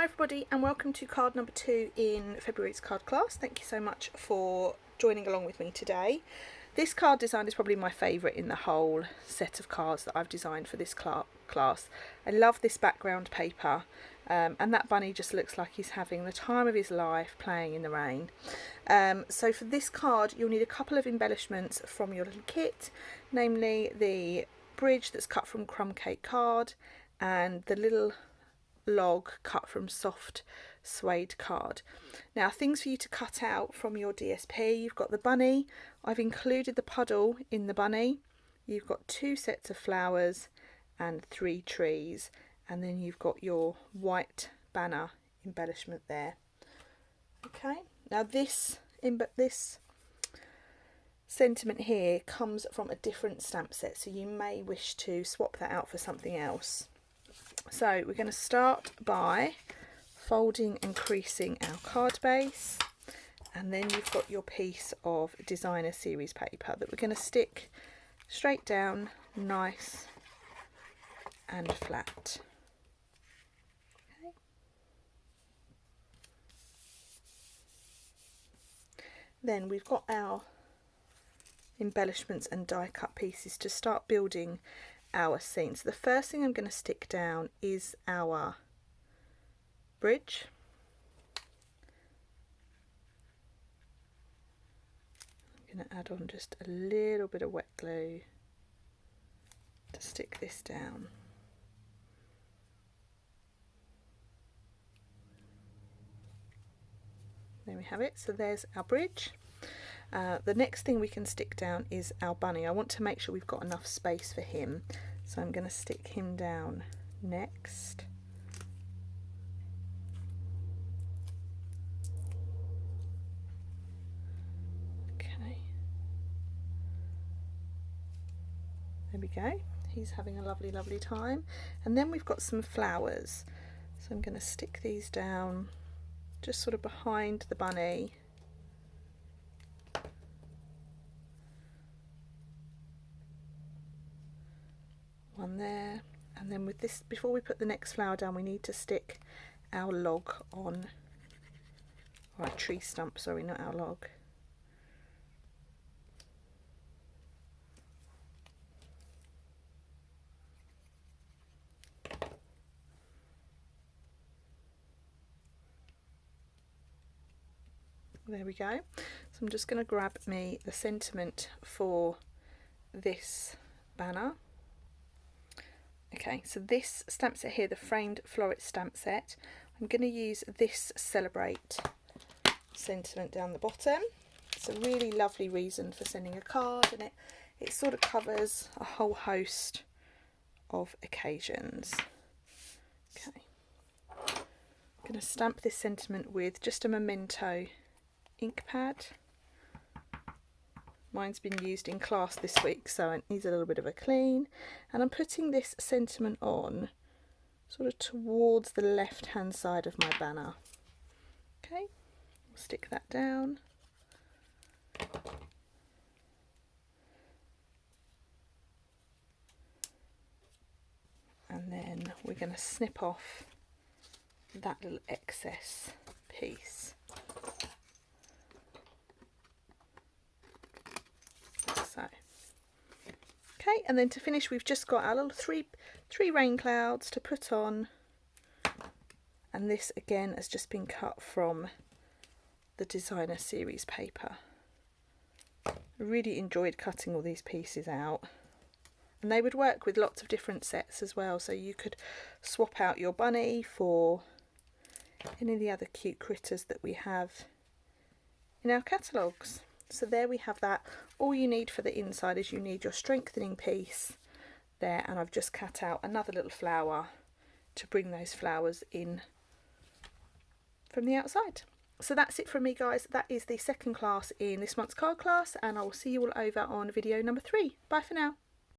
everybody, and welcome to card number 2 in February's card class. Thank you so much for joining along with me today. This card design is probably my favourite in the whole set of cards that I've designed for this class. I love this background paper, and that bunny just looks like he's having the time of his life playing in the rain. So for this card you'll need a couple of embellishments from your little kit, namely the bridge that's cut from crumb cake card and the little log cut from soft suede card. Now, things for you to cut out from your DSP: you've got the bunny. I've included the puddle in the bunny. You've got 2 sets of flowers and 3 trees, and then you've got your white banner embellishment there. Okay, now this sentiment here comes from a different stamp set, so you may wish to swap that out for something else. So we're going to start by folding and creasing our card base, and then you've got your piece of designer series paper that we're going to stick straight down, nice and flat. Okay. Then we've got our embellishments and die cut pieces to start building our scene. So the first thing I'm going to stick down is our bridge. I'm going to add on just a little bit of wet glue to stick this down. There we have it. So there's our bridge. The next thing we can stick down is our bunny. I want to make sure we've got enough space for him, so I'm going to stick him down next. Okay, there we go. He's having a lovely time. And then we've got some flowers, so I'm going to stick these down just sort of behind the bunny. One there, and then with this, before we put the next flower down, we need to stick our log on, or our tree stump, sorry, not our log. There we go. So I'm just going to grab me the sentiment for this banner. Okay, so this stamp set here, the framed floret stamp set, I'm going to use this Celebrate sentiment down the bottom. It's a really lovely reason for sending a card, and it sort of covers a whole host of occasions. Okay, I'm going to stamp this sentiment with just a Memento ink pad. Mine's been used in class this week, so it needs a little bit of a clean. And I'm putting this sentiment on sort of towards the left hand side of my banner. Okay, I'll stick that down. And then we're going to snip off that little excess piece. Okay, and then to finish, we've just got our little three rain clouds to put on, and this again has just been cut from the designer series paper. I really enjoyed cutting all these pieces out, and they would work with lots of different sets as well, so you could swap out your bunny for any of the other cute critters that we have in our catalogues. So there we have that. All you need for the inside is you need your strengthening piece there, and I've just cut out another little flower to bring those flowers in from the outside. So that's it from me, guys. That is the second class in this month's card class, and I will see you all over on video number 3. Bye for now.